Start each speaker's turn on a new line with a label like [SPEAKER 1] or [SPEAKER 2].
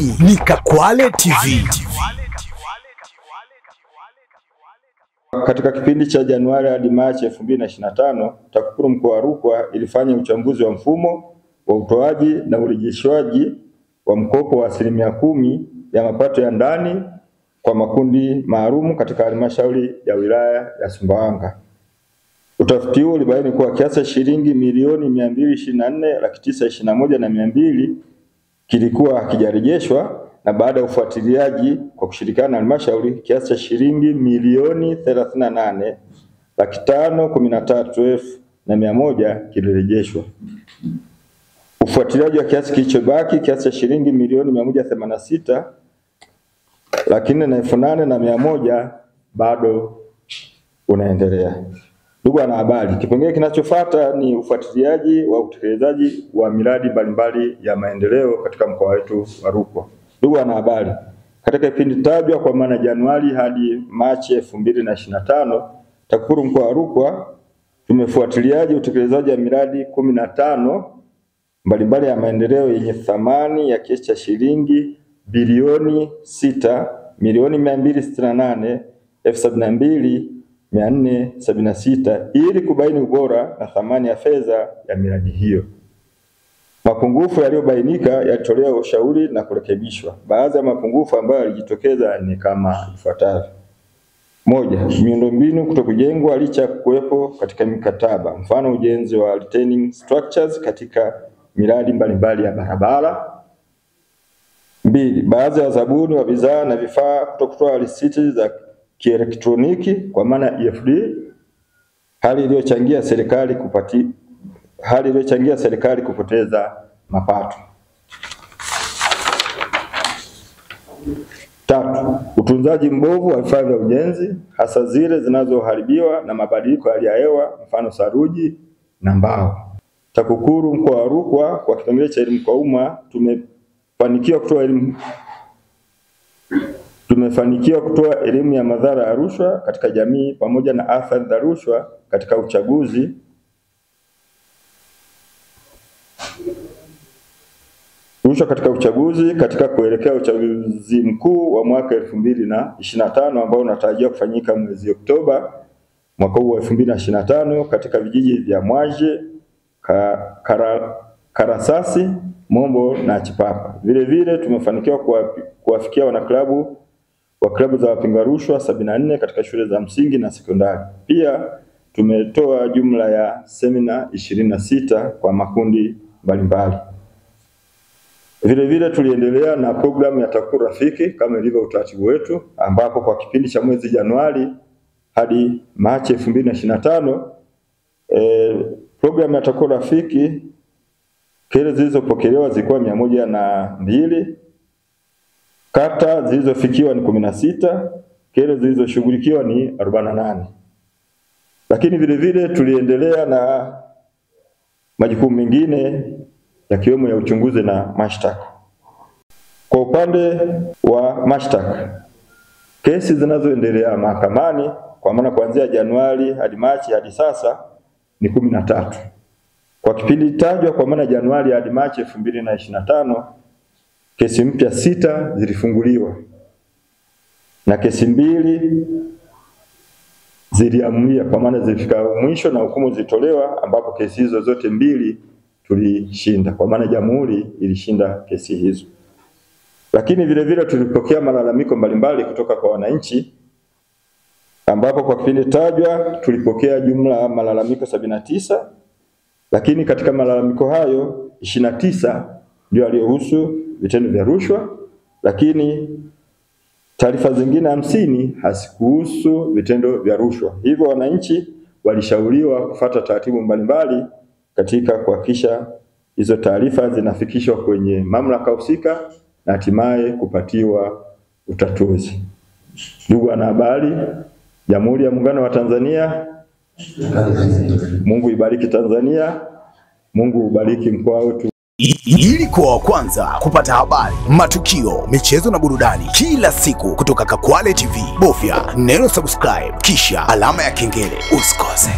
[SPEAKER 1] Hii ni Kakwale TV.
[SPEAKER 2] Katika kipindi cha Januari hadi Machi 2025, TAKUKURU mkoa wa Rukwa ilifanya uchambuzi wa mfumo wa utoaji na urejeshwaji wa mkopo wa 10% ya mapato ya ndani kwa makundi maalum katika halmashauri ya wilaya ya Sumbawanga. Utafiti huu ulibaini kuwa kiasi cha shilingi milioni 224,921,200 kilikuwa hakijarejeshwa, na baada ya ufuatiliaji kwa kushirikiana na halmashauri kiasi cha shilingi milioni 38,513,100 kilirejeshwa. Ufuatiliaji wa kiasi kilichobaki kiasi cha shilingi milioni 186,408,100 bado unaendelea. Ndugu wanahabari, kipengele kinachofuata ni ufuatiliaji wa utekelezaji wa miradi mbalimbali ya maendeleo katika mkoa wetu wa Rukwa. Ndugu wanahabari, katika kipindi tajwa kwa maana Januari hadi Machi 2025, TAKUKURU mkoa wa Rukwa tumefuatiliaji utekelezaji wa miradi 15 mbalimbali ya maendeleo yenye thamani ya kiasi cha shilingi bilioni 6,278,476 ili kubaini ubora na thamani ya fedha ya miradi hiyo. Mapungufu yaliyobainika yalitolewa ushauri na kurekebishwa. Baadhi ya mapungufu ambayo yalijitokeza ni kama ifuatavyo: 1. Miundombinu kutokujengwa licha kuwepo katika mikataba, mfano ujenzi wa retaining structures katika miradi mbalimbali ya barabara. 2. Baadhi ya wazabuni wa bidhaa na vifaa kutokutoa risiti za kielektroniki kwa maana EFD, hali iliyochangia serikali kupoteza mapato. 3. Utunzaji mbovu wa vifaa vya ujenzi, hasa zile zinazoharibiwa na mabadiliko ya hali ya hewa, mfano saruji na mbao. TAKUKURU mkoa wa Rukwa kwa kipengele cha elimu kwa umma tumefanikiwa kutoa elimu ya madhara ya rushwa katika jamii pamoja na athari za rushwa katika uchaguzi. Katika kuelekea uchaguzi mkuu wa mwaka 2025 ambao unatarajiwa kufanyika mwezi Oktoba mwaka huu wa 2025 katika vijiji vya Mwaje, Karasasi, Mombo na Chipapa. Vile vile tumefanikiwa kuwafikia wanaklabu wa klabu za wapinga rushwa 74 katika shule za msingi na sekondari. Pia tumetoa jumla ya semina 26 kwa makundi mbalimbali. Vile vile tuliendelea na programu ya TAKUKURU Rafiki kama ilivyo utaratibu wetu, ambapo kwa kipindi cha mwezi Januari hadi Machi 2025 programu ya TAKUKURU Rafiki kero zilizopokelewa zilikuwa 102, kata zilizofikiwa ni 16, kero zilizoshughulikiwa ni 48. Lakini vile vile tuliendelea na majukumu mengine yakiwemo ya uchunguzi na mashtaka. Kwa upande wa mashtaka, kesi zinazoendelea mahakamani kwa maana kuanzia Januari hadi Machi hadi sasa ni 13. Kwa kipindi tajwa kwa maana Januari hadi Machi 2025, kesi mpya 6 zilifunguliwa na kesi 2 ziliamulia kwa maana zilifika mwisho na hukumu zilitolewa, ambapo kesi hizo zote 2 tulishinda kwa maana jamhuri ilishinda kesi hizo. Lakini vile vile tulipokea malalamiko mbalimbali kutoka kwa wananchi, ambapo kwa kipindi tajwa tulipokea jumla malalamiko 79, lakini katika malalamiko hayo 29 ndio yaliyohusu vitendo vya rushwa, lakini taarifa zingine 50 hazikuhusu vitendo vya rushwa. Hivyo wananchi walishauriwa kufuata taratibu mbalimbali katika kuhakikisha hizo taarifa zinafikishwa kwenye mamlaka husika na hatimaye kupatiwa utatuzi. Ndugu wanahabari, Jamhuri ya Muungano wa Tanzania, Mungu ibariki Tanzania, Mungu ubariki mkoa wetu.
[SPEAKER 1] Ili kuwa wa kwanza kupata habari, matukio, michezo na burudani kila siku kutoka Kakwale TV, bofya neno subscribe kisha alama ya kengele. Usikose.